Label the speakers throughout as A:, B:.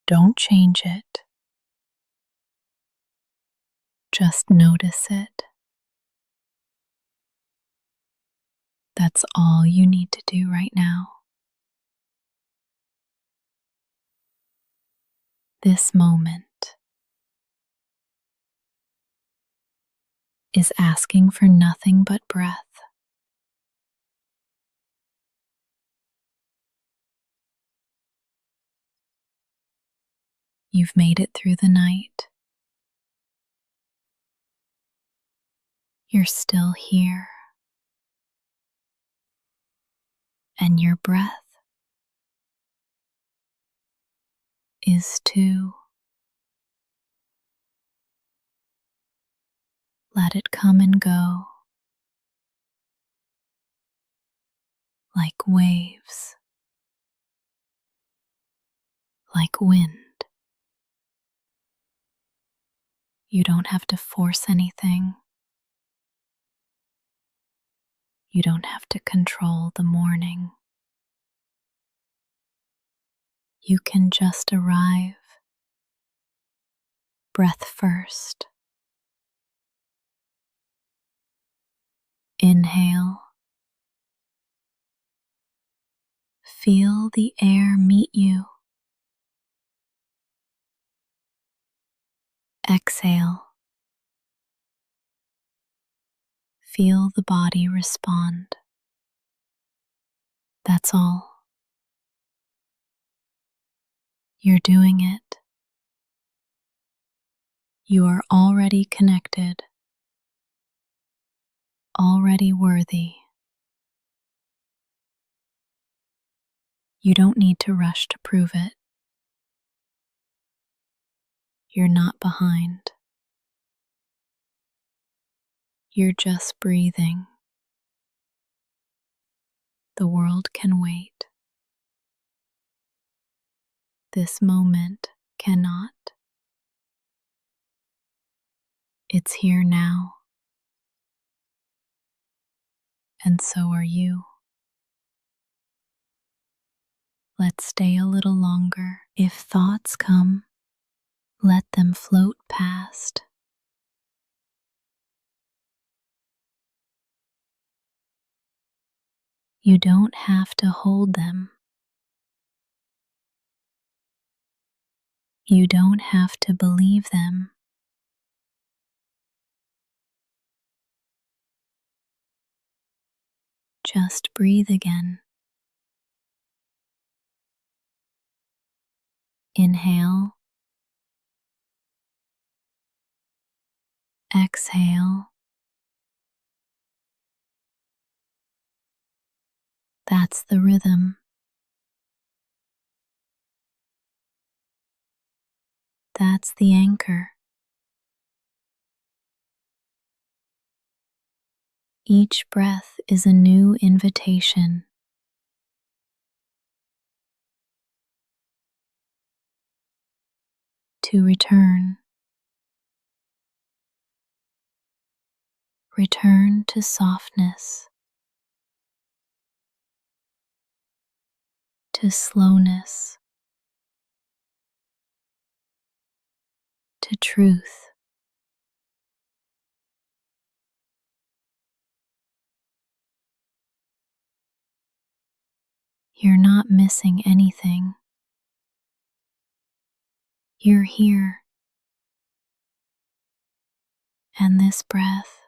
A: Don't change it. Just notice it. That's all you need to do right now. This moment is asking for nothing but breath. You've made it through the night. You're still here. And your breath is too. Let it come and go like waves, like wind. You don't have to force anything. You don't have to control the morning. You can just arrive. Breath first. Inhale. Feel the air meet you. Exhale. Feel the body respond. That's all. You're doing it. You are already connected, already worthy. You don't need to rush to prove it. You're not behind. You're just breathing. The world can wait. This moment cannot. It's here now. And so are you. Let's stay a little longer. If thoughts come, let them float past. You don't have to hold them. You don't have to believe them. Just breathe again. Inhale. Exhale. That's the rhythm. That's the anchor. Each breath is a new invitation. To return. Return to softness. To slowness. To truth. You're not missing anything. You're here. And this breath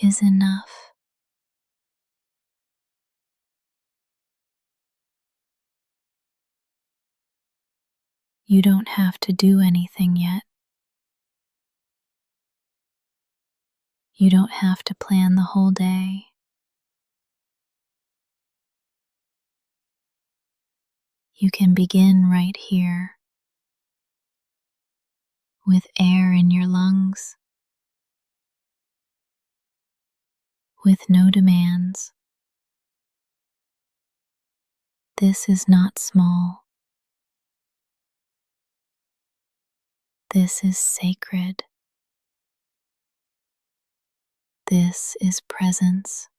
A: is enough. You don't have to do anything yet. You don't have to plan the whole day. You can begin right here, with air in your lungs, with no demands. This is not small. This is sacred. This is presence.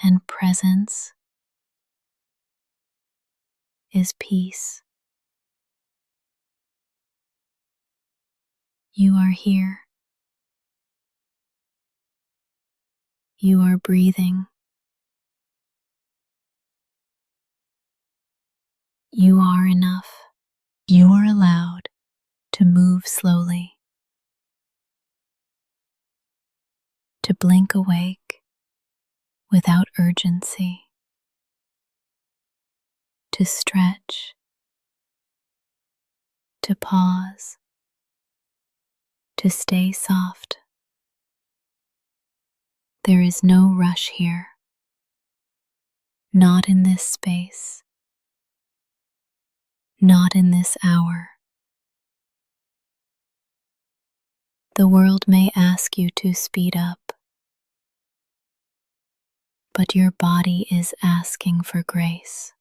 A: And presence is peace. You are here. You are breathing. You are enough. You are allowed to move slowly, to blink awake without urgency, to stretch, to pause, to stay soft. There is no rush here, not in this space, not in this hour. The world may ask you to speed up, but your body is asking for grace,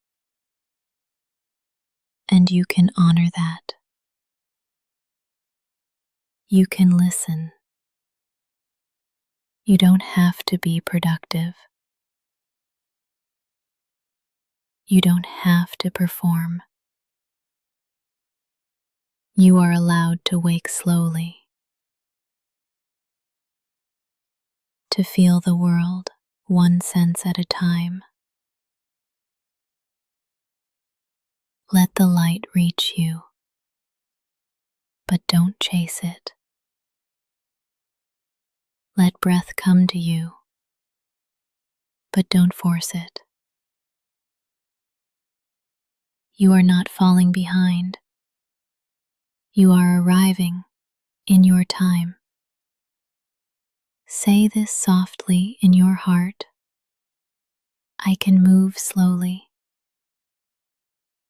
A: and you can honor that. You can listen. You don't have to be productive. You don't have to perform. You are allowed to wake slowly, to feel the world one sense at a time. Let the light reach you, but don't chase it. Let breath come to you, but don't force it. You are not falling behind. You are arriving in your time. Say this softly in your heart. I can move slowly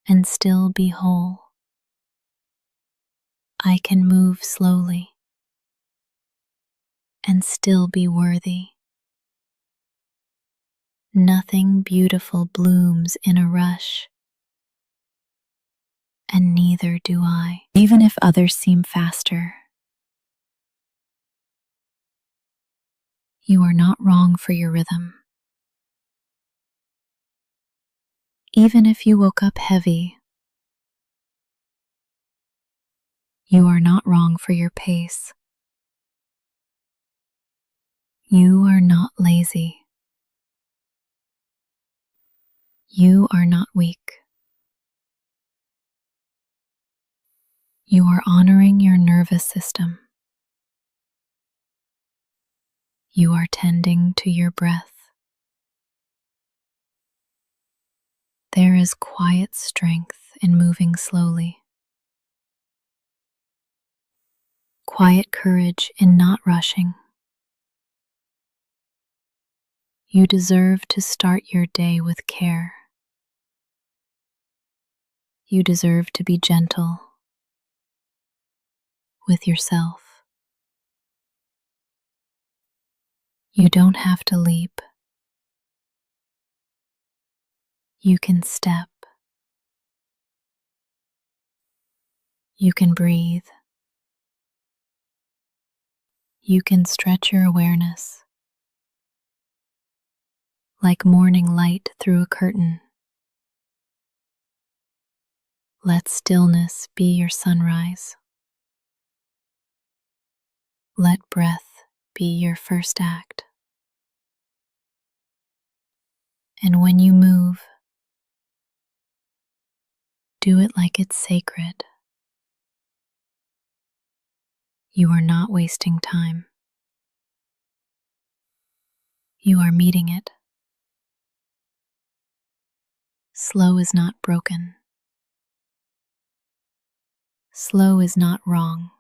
A: and still be whole. I can move slowly and still be worthy. Nothing beautiful blooms in a rush, and neither do I, even if others seem faster. You are not wrong for your rhythm. Even if you woke up heavy, you are not wrong for your pace. You are not lazy. You are not weak. You are honoring your nervous system. You are tending to your breath. There is quiet strength in moving slowly. Quiet courage in not rushing. You deserve to start your day with care. You deserve to be gentle with yourself. You don't have to leap. You can step. You can breathe. You can stretch your awareness like morning light through a curtain. Let stillness be your sunrise. Let breath be your first act. And when you move, do it like it's sacred. You are not wasting time. You are meeting it. Slow is not broken. Slow is not wrong.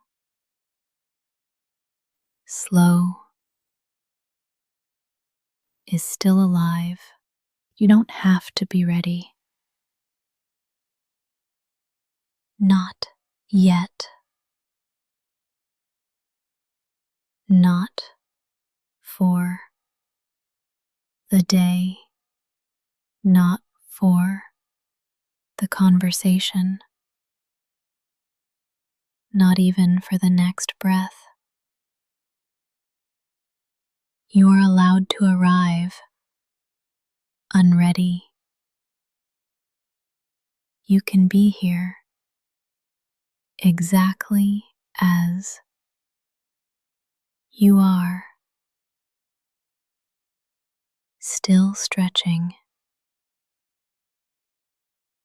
A: Slow is still alive. You don't have to be ready. Not yet. Not for the day. Not for the conversation. Not even for the next breath. You are allowed to arrive unready. You can be here exactly as you are, still stretching,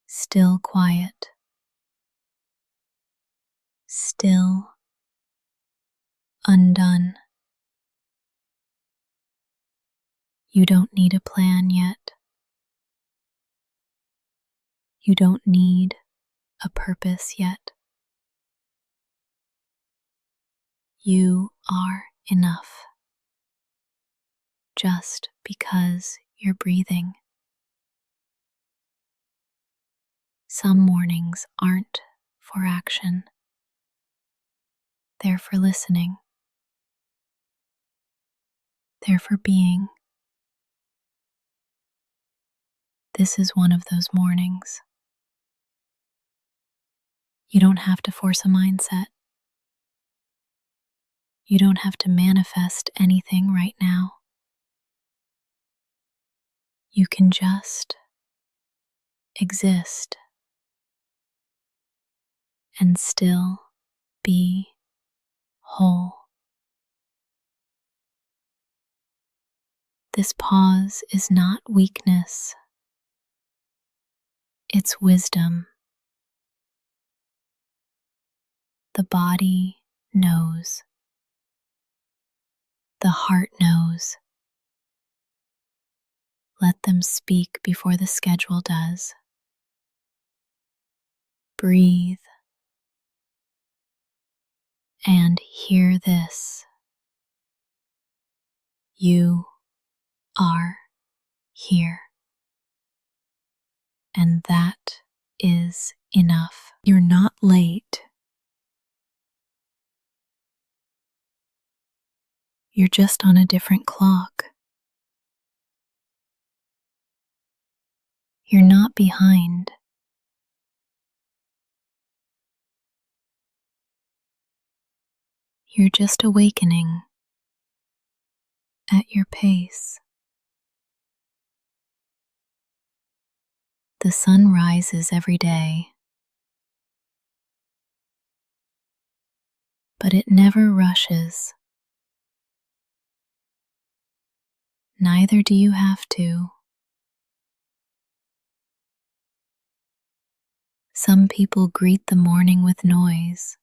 A: still quiet, still undone. You don't need a plan yet. You don't need a purpose yet. You are enough just because you're breathing. Some mornings aren't for action, they're for listening, they're for being. This is one of those mornings. You don't have to force a mindset. You don't have to manifest anything right now. You can just exist and still be whole. This pause is not weakness, it's wisdom. The body knows, the heart knows. Let them speak before the schedule does. Breathe and hear this. You are here. And that is enough. You're not late. You're just on a different clock. You're not behind. You're just awakening at your pace. The sun rises every day, but it never rushes. Neither do you have to. Some people greet the morning with noise.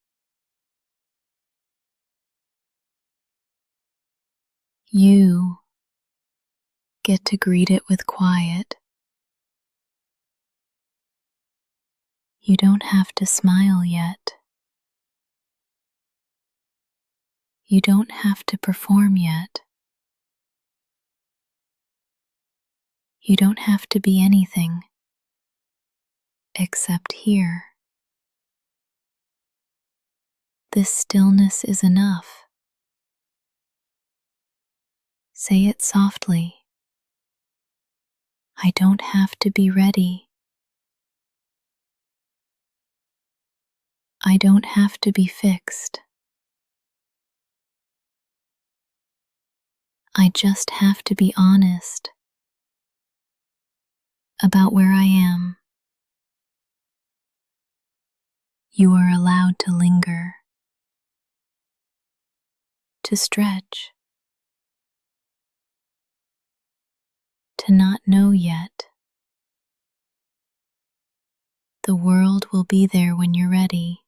A: You get to greet it with quiet. You don't have to smile yet. You don't have to perform yet. You don't have to be anything except here. This stillness is enough. Say it softly. I don't have to be ready. I don't have to be fixed. I just have to be honest about where I am. You are allowed to linger, to stretch, to not know yet. The world will be there when you're ready.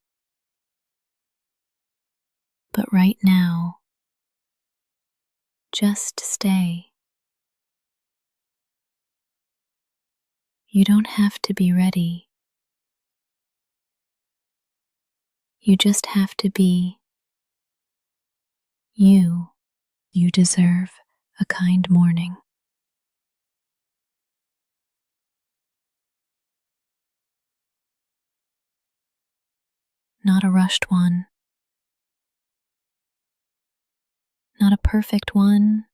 A: But right now, just stay. You don't have to be ready. You just have to be you. You deserve a kind morning. Not a rushed one. Not a perfect one.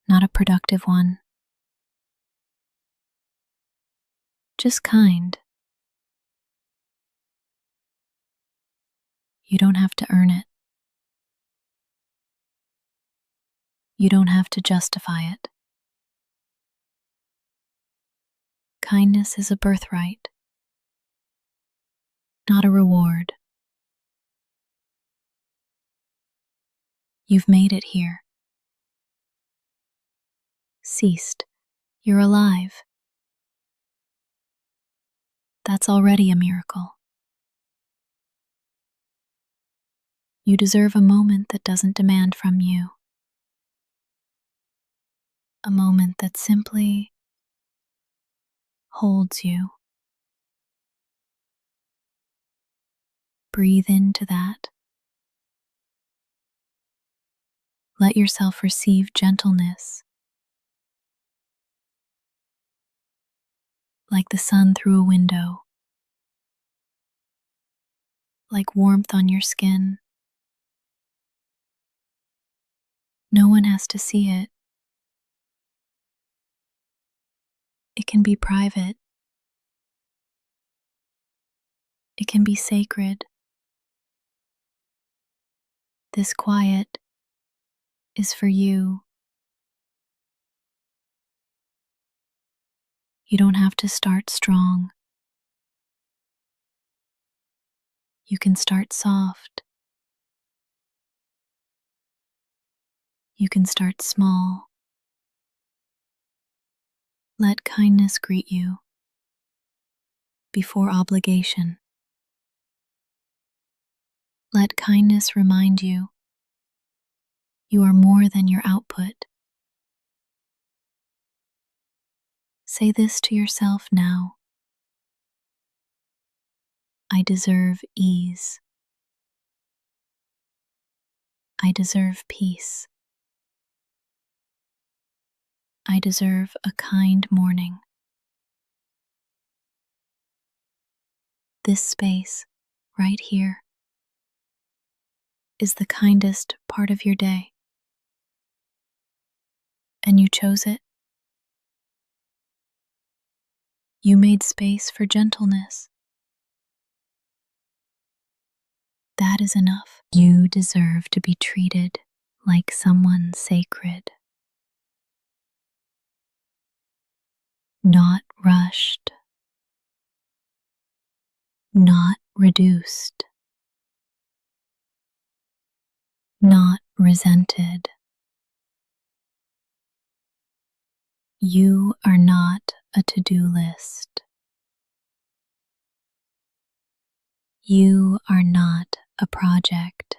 A: Not a productive one. Just kind. You don't have to earn it. You don't have to justify it. Kindness is a birthright, not a reward. You've made it here. Ceased. You're alive. That's already a miracle. You deserve a moment that doesn't demand from you. A moment that simply holds you. Breathe into that. Let yourself receive gentleness, like the sun through a window, like warmth on your skin. No one has to see it. It can be private. It can be sacred. This quiet is for you. You don't have to start strong. You can start soft. You can start small. Let kindness greet you before obligation. Let kindness remind you you are more than your output. Say this to yourself now. I deserve ease. I deserve peace. I deserve a kind morning. This space, right here, is the kindest part of your day. And you chose it. You made space for gentleness. That is enough. You deserve to be treated like someone sacred. Not rushed. Not reduced. Not resented. You are not a to-do list. You are not a project.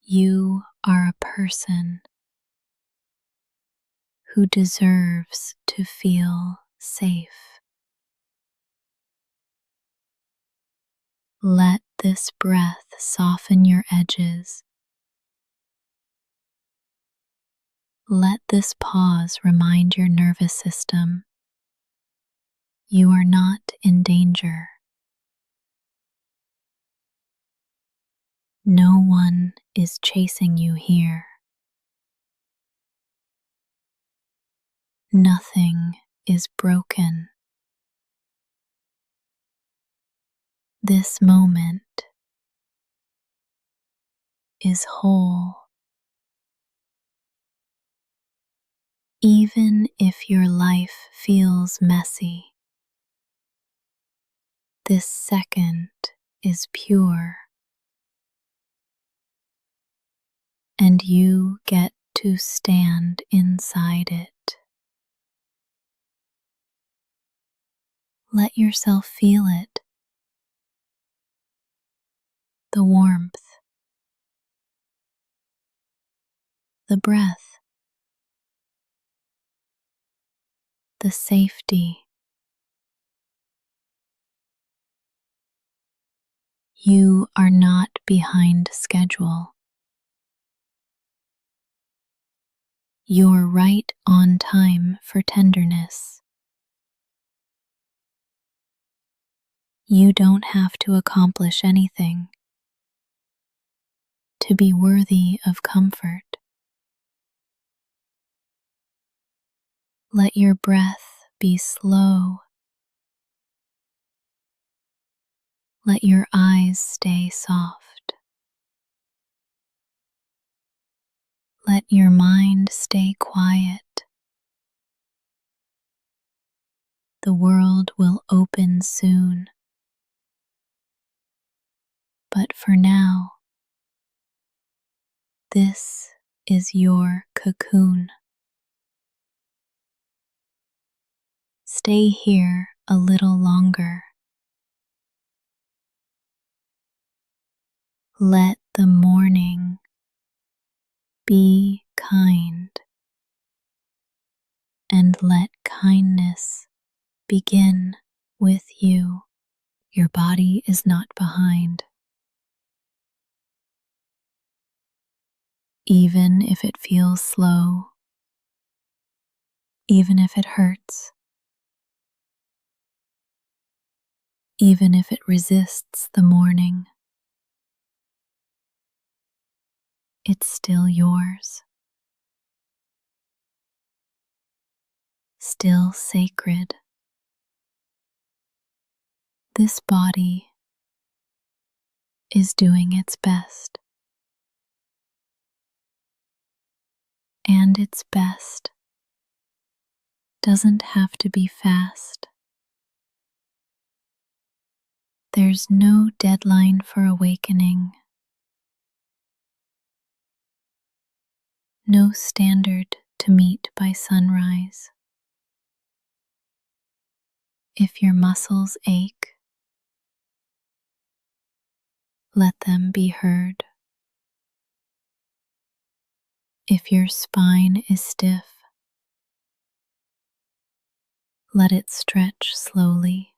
A: You are a person who deserves to feel safe. Let this breath soften your edges. Let this pause remind your nervous system you are not in danger. No one is chasing you here. Nothing is broken. This moment is whole. Even if your life feels messy, this second is pure. And you get to stand inside it. Let yourself feel it. The warmth, the breath, the safety. You are not behind schedule. You're right on time for tenderness. You don't have to accomplish anything to be worthy of comfort. Let your breath be slow. Let your eyes stay soft. Let your mind stay quiet. The world will open soon. But for now, this is your cocoon. Stay here a little longer. Let the morning be kind, and let kindness begin with you. Your body is not behind. Even if it feels slow, even if it hurts, even if it resists the morning, it's still yours, still sacred. This body is doing its best, and its best doesn't have to be fast. There's no deadline for awakening, no standard to meet by sunrise. If your muscles ache, let them be heard. If your spine is stiff, let it stretch slowly.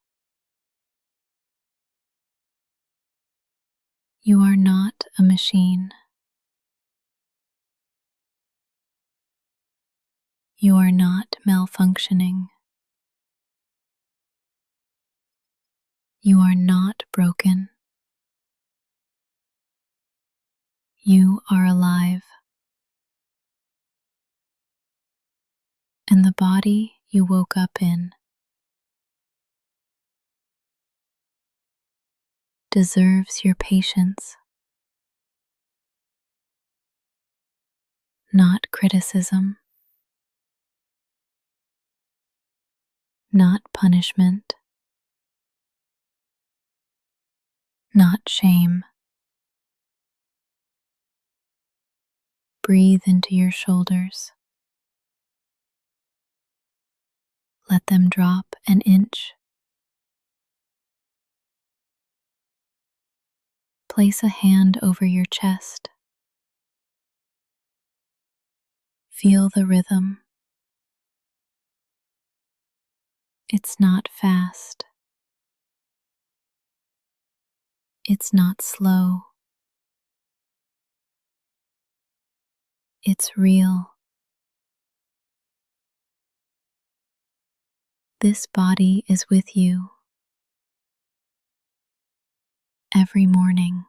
A: You are not a machine. You are not malfunctioning. You are not broken. You are alive. And the body you woke up in deserves your patience, not criticism, not punishment, not shame. Breathe into your shoulders. Let them drop an inch. Place a hand over your chest. Feel the rhythm. It's not fast. It's not slow. It's real. This body is with you every morning,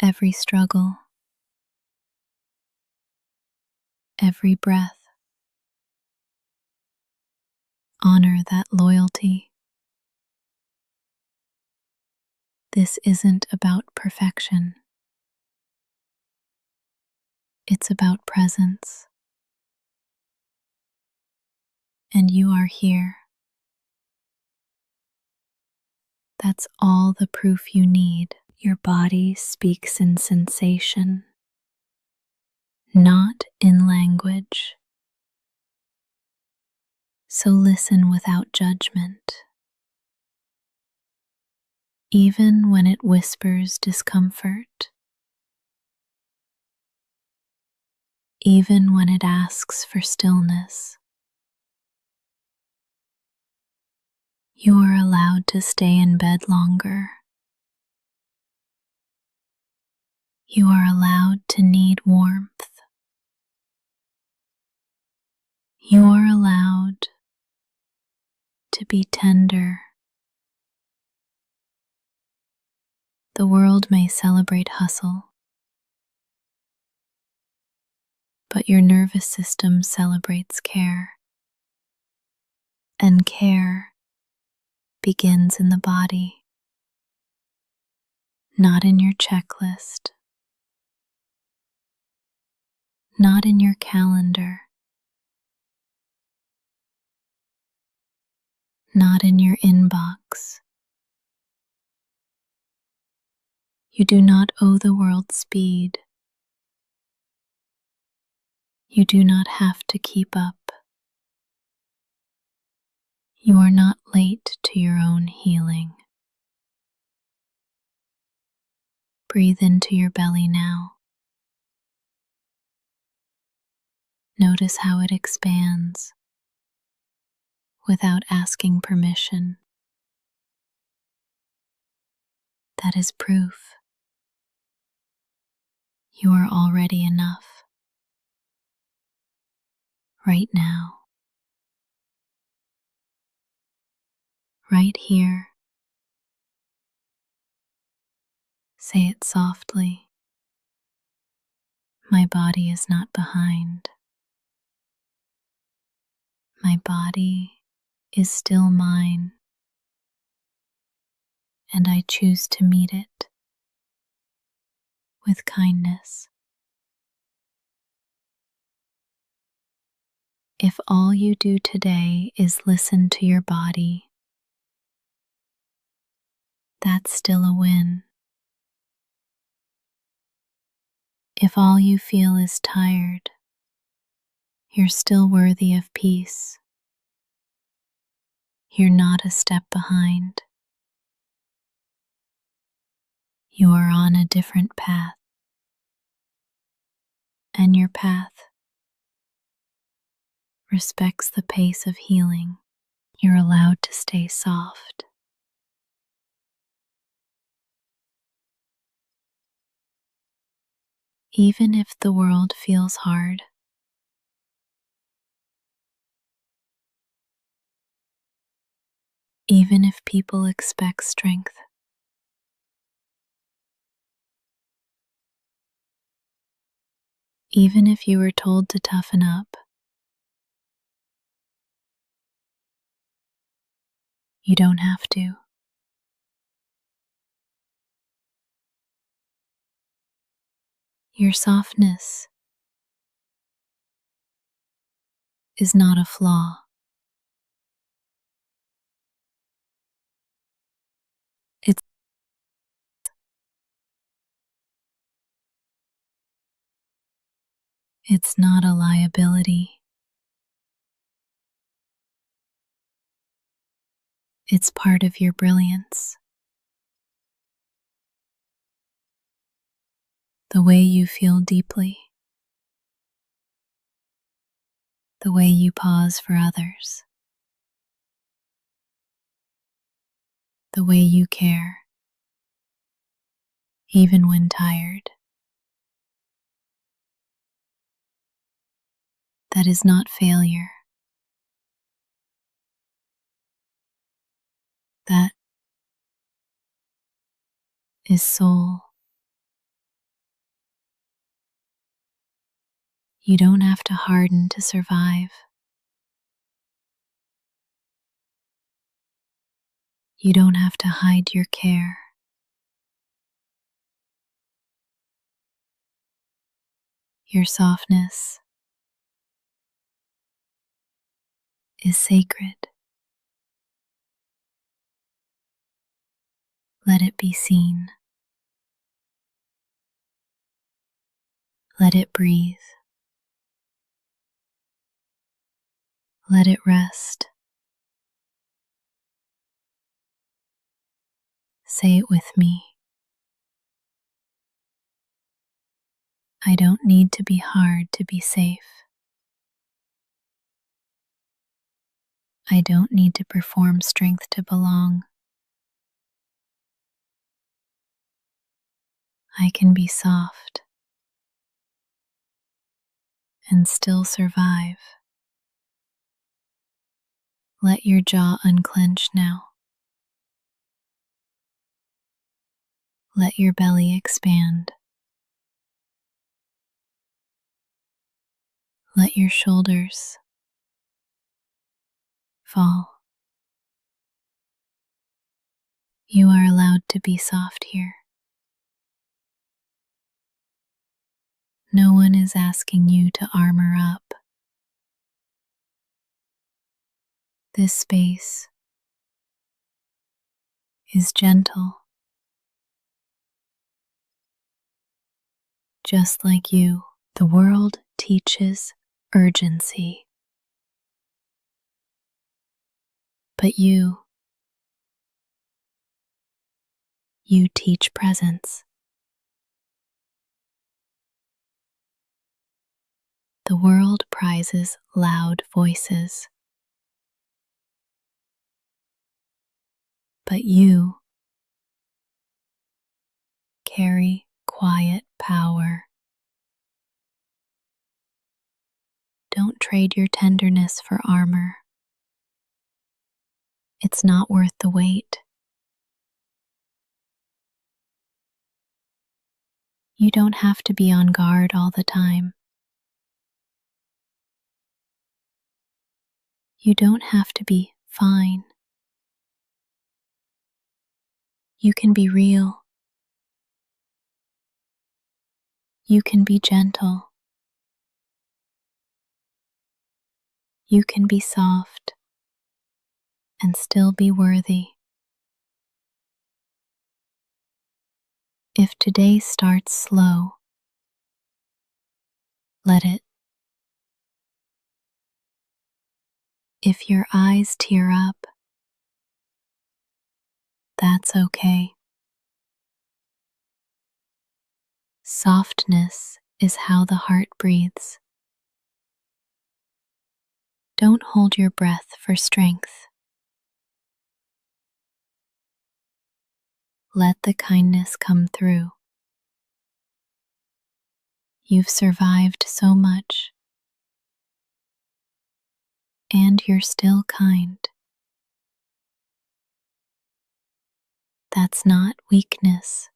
A: every struggle, every breath. Honor that loyalty. This isn't about perfection. It's about presence. And you are here. That's all the proof you need. Your body speaks in sensation, not in language. So listen without judgment. Even when it whispers discomfort, even when it asks for stillness, you are allowed to stay in bed longer. You are allowed to need warmth. You are allowed to be tender. The world may celebrate hustle, but your nervous system celebrates care. And care begins in the body, not in your checklist, not in your calendar, not in your inbox. You do not owe the world speed. You do not have to keep up. You are not late to your own healing. Breathe into your belly now. Notice how it expands without asking permission. That is proof you are already enough right now, right here. Say it softly. My body is not behind. My body is still mine, and I choose to meet it with kindness. If all you do today is listen to your body, that's still a win. If all you feel is tired, you're still worthy of peace. You're not a step behind. You are on a different path, and your path respects the pace of healing. You're allowed to stay soft. Even if the world feels hard, even if people expect strength, even if you were told to toughen up, you don't have to. Your softness is not a flaw. It's It's not a liability. It's part of your brilliance. The way you feel deeply, the way you pause for others, the way you care, even when tired. That is not failure. That is soul. You don't have to harden to survive. You don't have to hide your care. Your softness is sacred. Let it be seen. Let it breathe. Let it rest. Say it with me. I don't need to be hard to be safe. I don't need to perform strength to belong. I can be soft and still survive. Let your jaw unclench now. Let your belly expand. Let your shoulders fall. You are allowed to be soft here. No one is asking you to armor up. This space is gentle, just like you. The world teaches urgency, but you teach presence. The world prizes loud voices, but you carry quiet power. Don't trade your tenderness for armor. It's not worth the wait. You don't have to be on guard all the time. You don't have to be fine. You can be real. You can be gentle. You can be soft and still be worthy. If today starts slow, let it. If your eyes tear up, that's okay. Softness is how the heart breathes. Don't hold your breath for strength. Let the kindness come through. You've survived so much, and you're still kind. That's not weakness.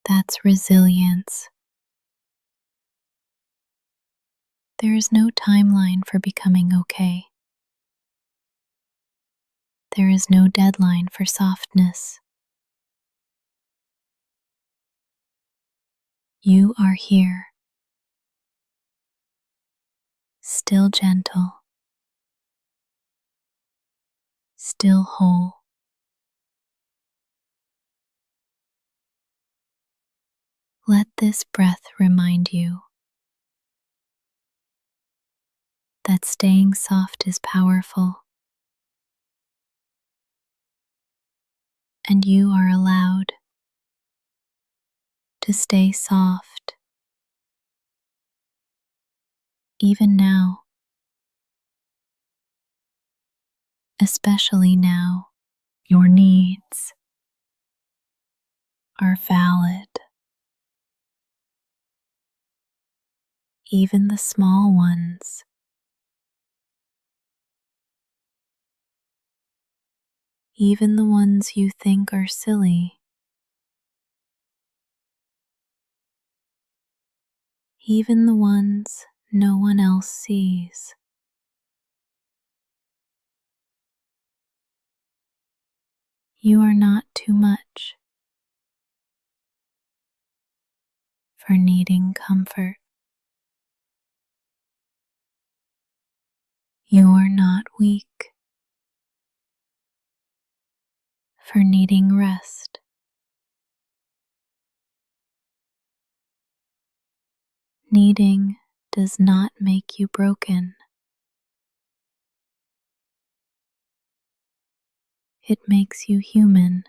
A: That's resilience. There is no timeline for becoming okay. There is no deadline for softness. You are here, still gentle, still whole. Let this breath remind you that staying soft is powerful, and you are allowed to stay soft even now, especially now. Your needs are valid, even the small ones. Even the ones you think are silly. Even the ones no one else sees. You are not too much for needing comfort. You are not weak for needing rest. Needing does not make you broken. It makes you human.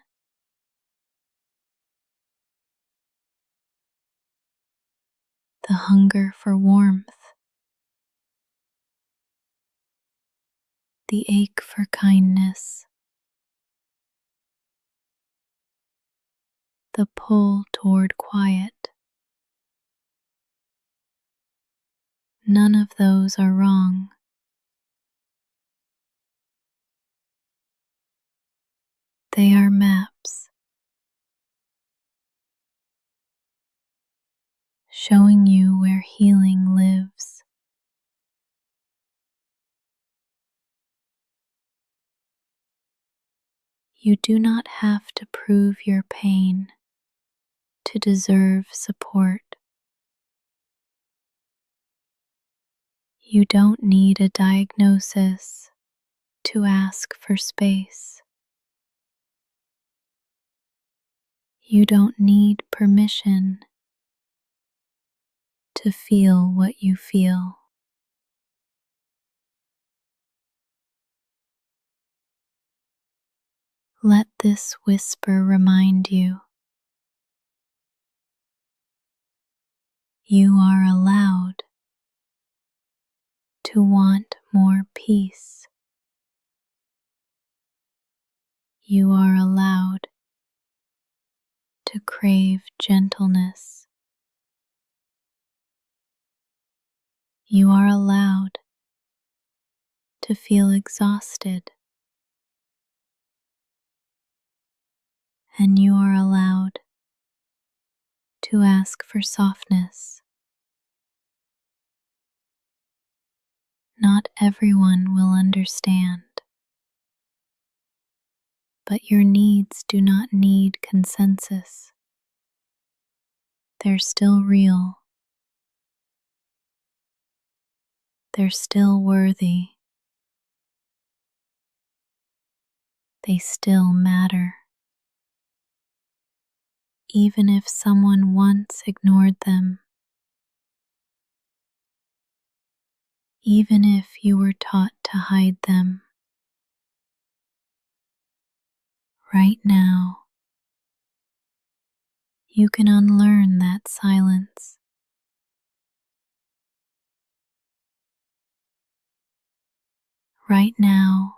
A: The hunger for warmth, the ache for kindness, the pull toward quiet. None of those are wrong. They are maps showing you where healing lives. You do not have to prove your pain to deserve support. You don't need a diagnosis to ask for space. You don't need permission to feel what you feel. Let this whisper remind you you are allowed to want more peace. You are allowed to crave gentleness. You are allowed to feel exhausted. And you are allowed to ask for softness. Not everyone will understand, but your needs do not need consensus. They're still real. They're still worthy. They still matter. Even if someone once ignored them, even if you were taught to hide them, right now you can unlearn that silence. Right now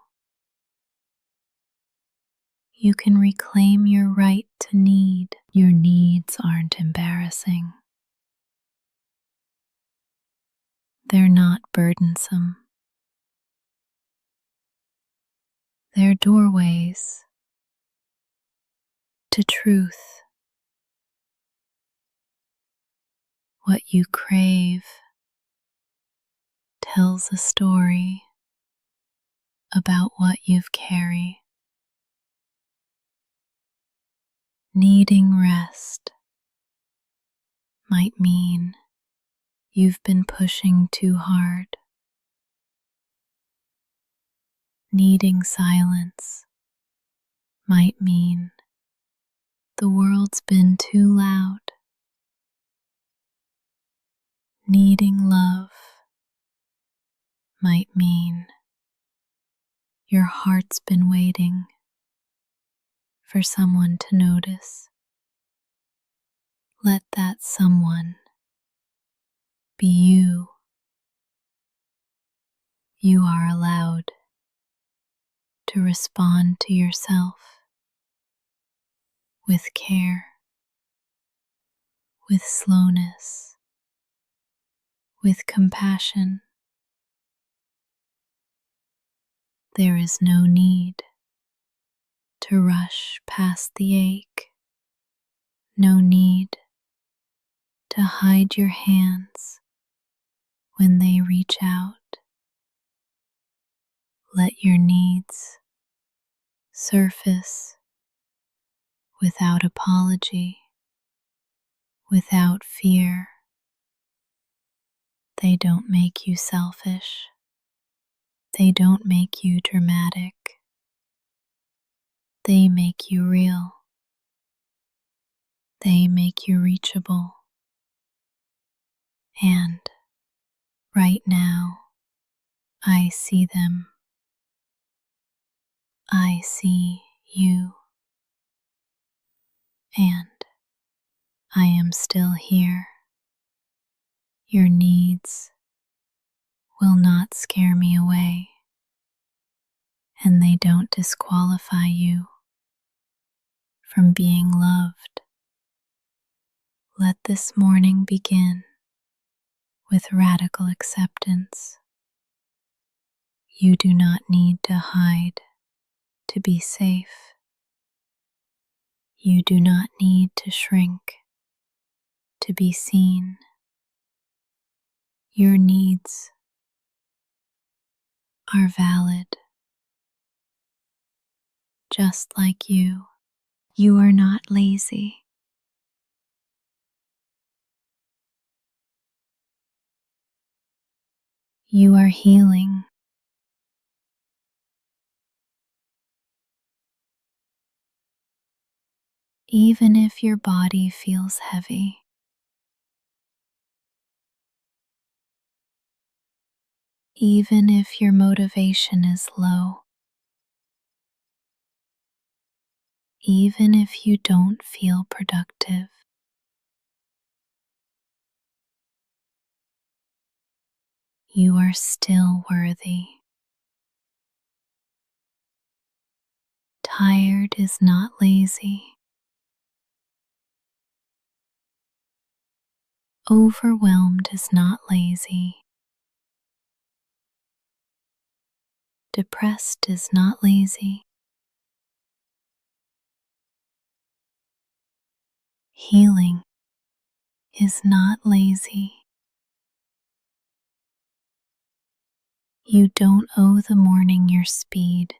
A: you can reclaim your right to need. Your needs aren't embarrassing. They're not burdensome. They're doorways to truth. What you crave tells a story about what you've carried. Needing rest might mean you've been pushing too hard. Needing silence might mean the world's been too loud. Needing love might mean your heart's been waiting for someone to notice. Let that someone be you. You are allowed to respond to yourself with care, with slowness, with compassion. There is no need to rush past the ache, no need to hide your hands when they reach out. Let your needs surface without apology, without fear. They don't make you selfish. They don't make you dramatic. They make you real. They make you reachable. And right now, I see them. I see you. And I am still here. Your needs will not scare me away, and they don't disqualify you from being loved. Let this morning begin with radical acceptance. You do not need to hide to be safe. You do not need to shrink to be seen. Your needs are valid, just like you. You are not lazy. You are healing. even if your body feels heavy. Even if your motivation is low. Even if you don't feel productive. You are still worthy. Tired is not lazy. Overwhelmed is not lazy. Depressed is not lazy. Healing is not lazy. You don't owe the morning your speed.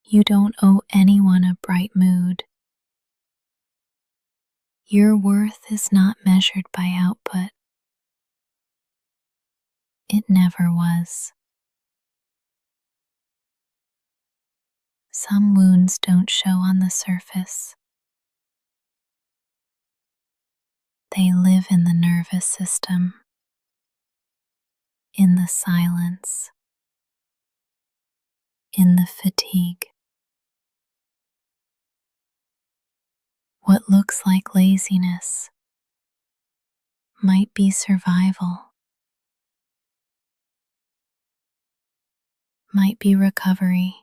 A: You don't owe anyone a bright mood. Your worth is not measured by output. It never was. Some wounds don't show on the surface. They live in the nervous system, in the silence, in the fatigue. What looks like laziness might be survival, might be recovery,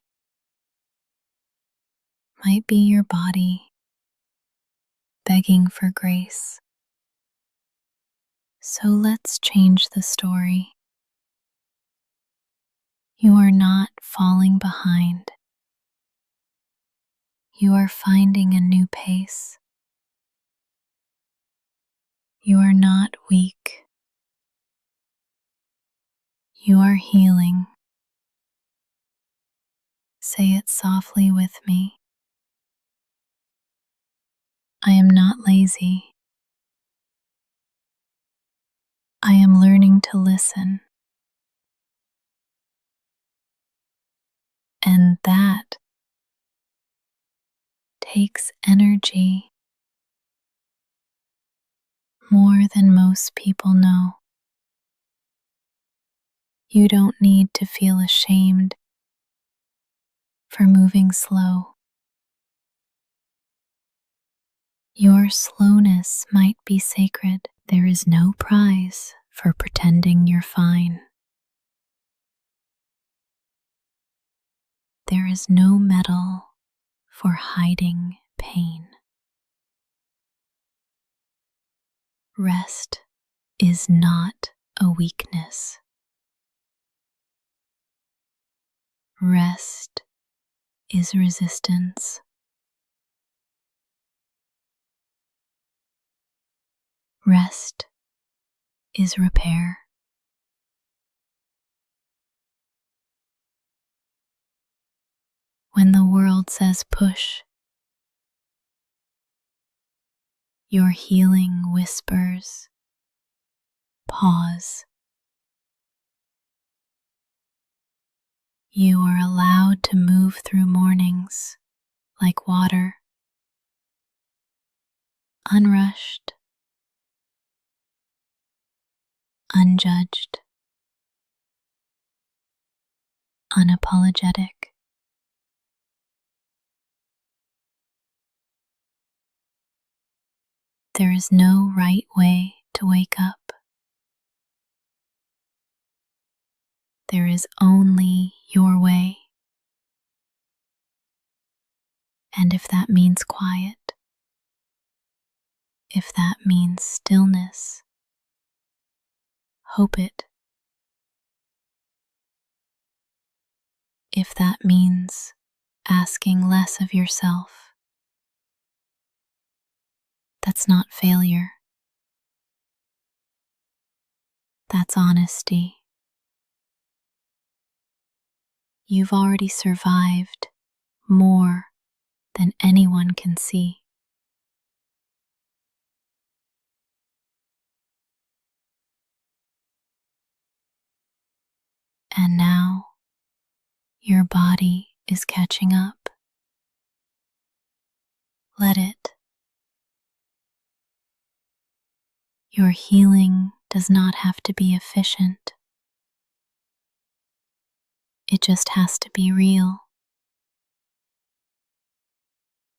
A: might be your body begging for grace. So let's change the story. You are not falling behind. You are finding a new pace. You are not weak. You are healing. Say it softly with me. I am not lazy. I am learning to listen. And that takes energy more than most people know. You don't need to feel ashamed for moving slow. Your slowness might be sacred. There is no prize for pretending you're fine. There is no medal for hiding pain. Rest is not a weakness. Rest is resistance. Rest is repair. When the world says push, your healing whispers, pause. You are allowed to move through mornings like water, unrushed, unjudged, unapologetic. There is no right way to wake up. There is only your way. And if that means quiet, if that means stillness, hope it. If that means asking less of yourself, that's not failure. That's honesty. You've already survived more than anyone can see. And now your body is catching up. Let it. Your healing does not have to be efficient. It just has to be real.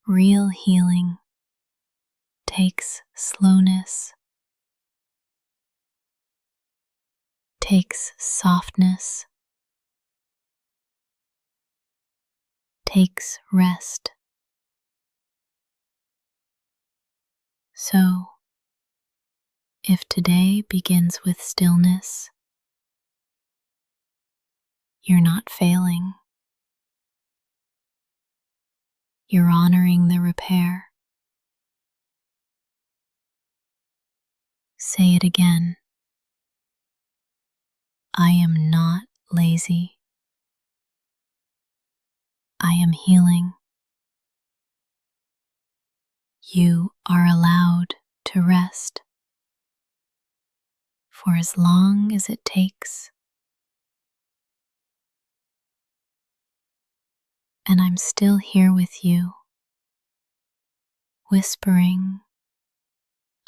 A: Real healing takes slowness, takes softness, takes rest. So, if today begins with stillness, you're not failing. You're honoring the repair. Say it again. I am not lazy. I am healing. You are allowed to rest for as long as it takes. And I'm still here with you, whispering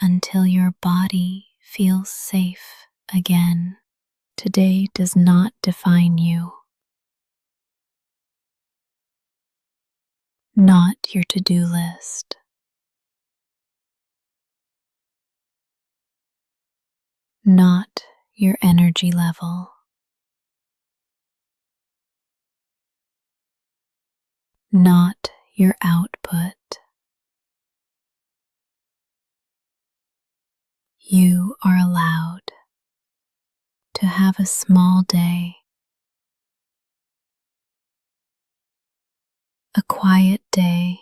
A: until your body feels safe again. Today does not define you, not your to-do list, not your energy level, not your output. You are allowed to have a small day, a quiet day,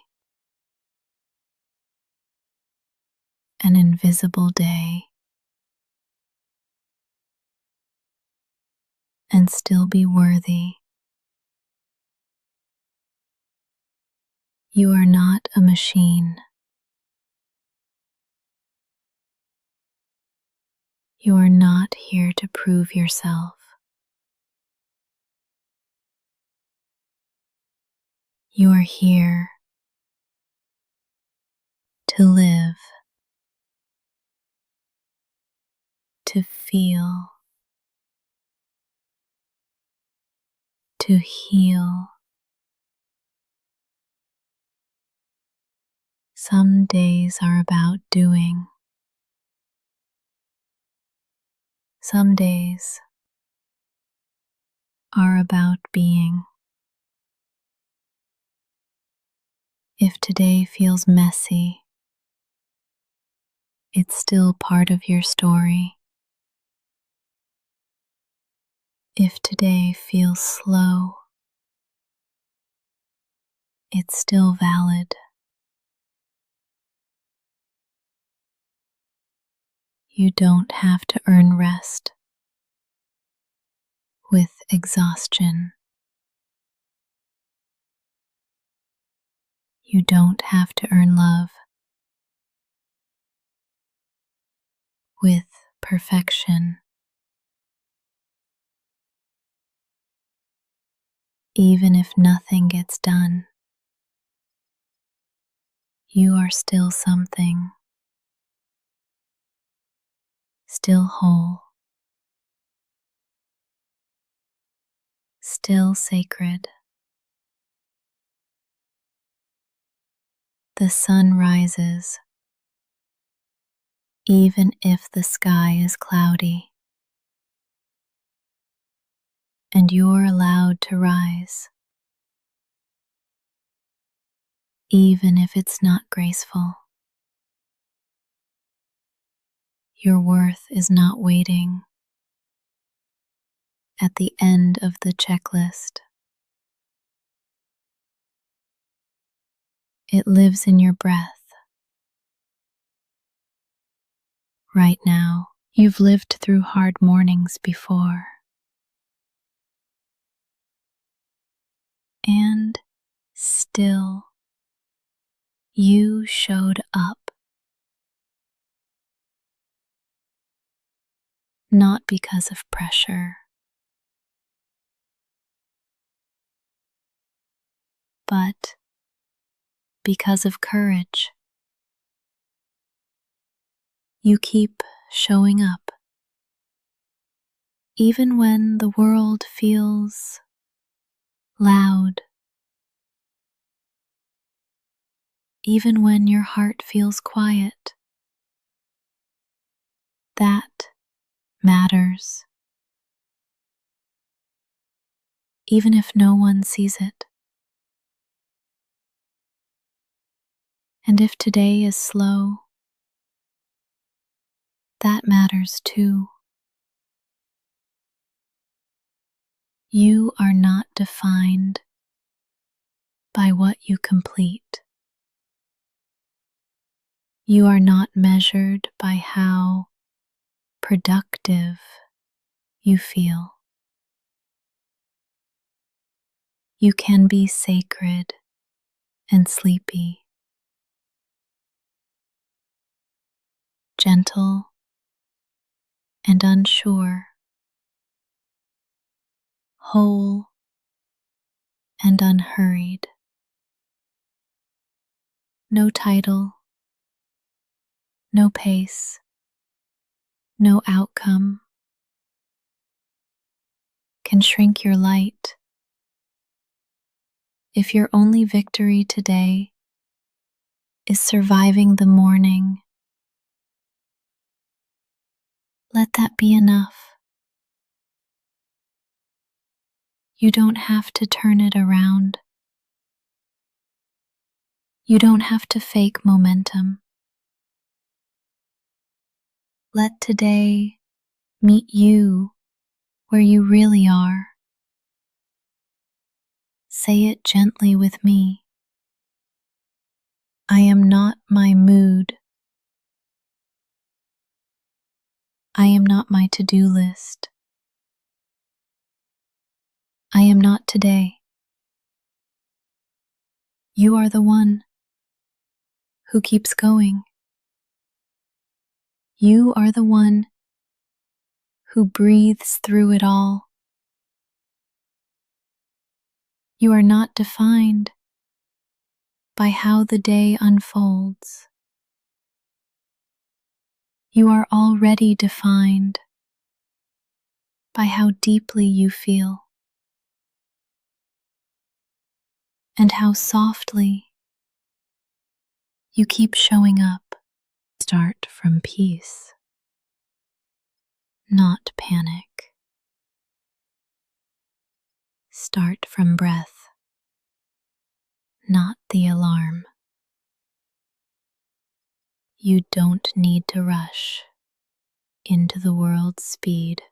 A: an invisible day, and still be worthy. You are not a machine. You are not here to prove yourself. You are here to live, to feel, to heal. Some days are about doing. Some days are about being. If today feels messy, it's still part of your story. If today feels slow, it's still valid. You don't have to earn rest with exhaustion. You don't have to earn love with perfection. Even if nothing gets done, you are still something, still whole, still sacred. The sun rises, even if the sky is cloudy, and you're allowed to rise, even if it's not graceful. Your worth is not waiting at the end of the checklist. It lives in your breath. Right now, you've lived through hard mornings before. And still, you showed up. Not because of pressure, but because of courage. You keep showing up, even when the world feels loud, even when your heart feels quiet. That matters, even if no one sees it. And if today is slow, that matters too. You are not defined by what you complete. You are not measured by how productive you feel. You can be sacred and sleepy, gentle and unsure, whole and unhurried. No title, no pace, no outcome can shrink your light. If your only victory today is surviving the morning, let that be enough. You don't have to turn it around. You don't have to fake momentum. Let today meet you where you really are. Say it gently with me. I am not my mood. I am not my to-do list. I am not today. You are the one who keeps going. You are the one who breathes through it all. You are not defined by how the day unfolds. You are already defined by how deeply you feel and how softly you keep showing up. Start from peace, not panic. Start from breath, not the alarm. You don't need to rush into the world's speed.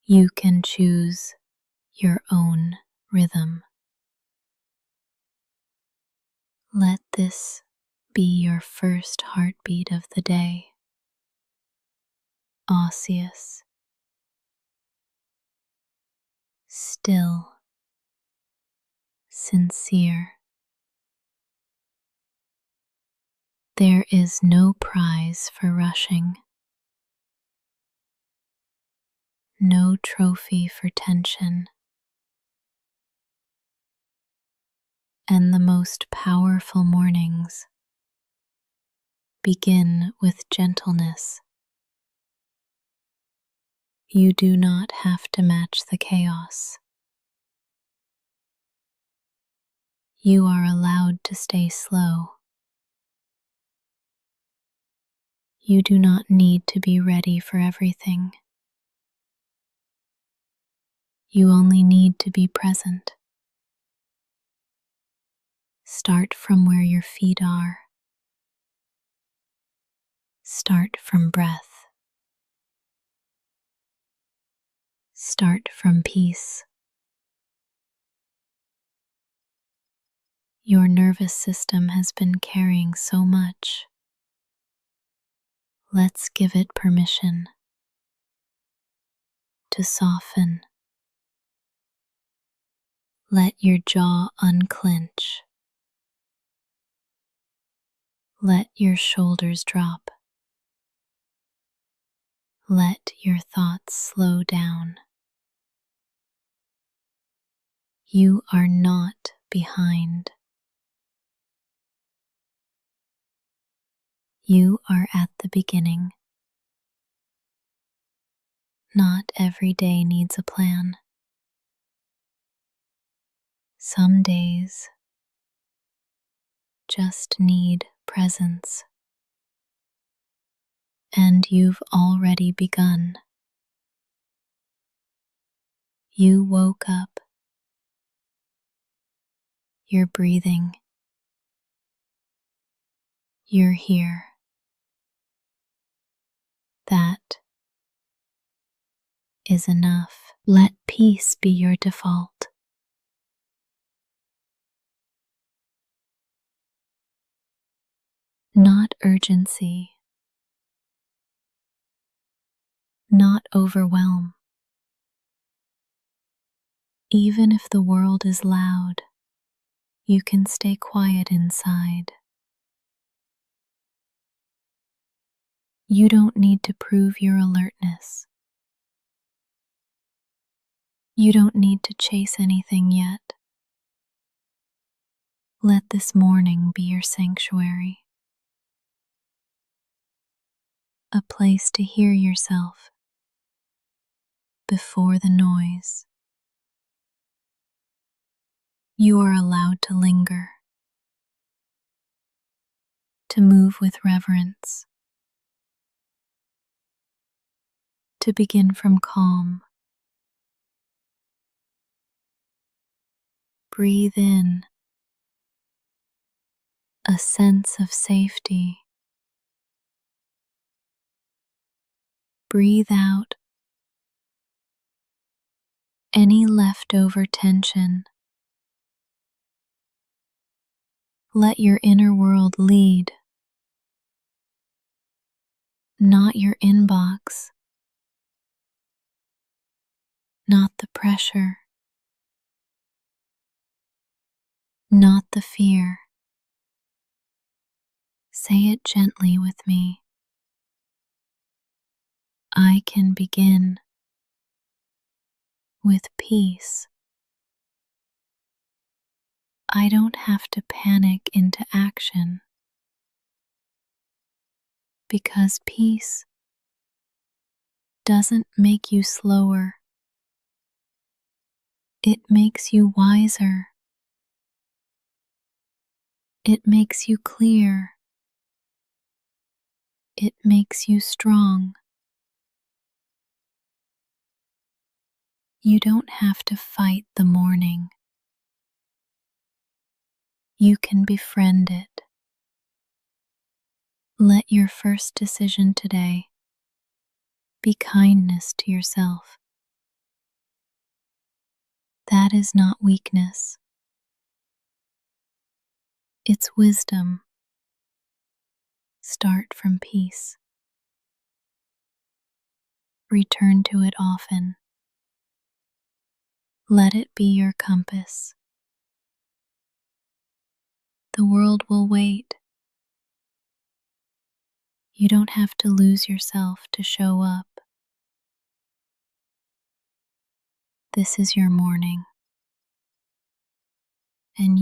A: You can choose your own rhythm. Let this be your first heartbeat of the day. Osseous, still, sincere. There is no prize for rushing, no trophy for tension, and the most powerful mornings begin with gentleness. You do not have to match the chaos. You are allowed to stay slow. You do not need to be ready for everything. You only need to be present. Start from where your feet are. Start from breath. Start from peace. Your nervous system has been carrying so much. Let's give it permission to soften. Let your jaw unclench. Let your shoulders drop. Let your thoughts slow down. You are not behind. You are at the beginning. Not every day needs a plan. Some days just need presence. And you've already begun. You woke up. You're breathing. You're here. That is enough. Let peace be your default. Not urgency. Not overwhelm. Even if the world is loud, you can stay quiet inside. You don't need to prove your alertness. You don't need to chase anything yet. Let this morning be your sanctuary. A place to hear yourself before the noise. You are allowed to linger, to move with reverence, to begin from calm. Breathe in a sense of safety. Breathe out any leftover tension. Let your inner world lead, not your inbox, not the pressure, not the fear. Say it gently with me. I can begin with peace. I don't have to panic into action, because peace doesn't make you slower. It makes you wiser. It makes you clear. It makes you strong. You don't have to fight the morning. You can befriend it. Let your first decision today be kindness to yourself. That is not weakness. It's wisdom. Start from peace. Return to it often. Let it be your compass. The world will wait. You don't have to lose yourself to show up. This is your morning, and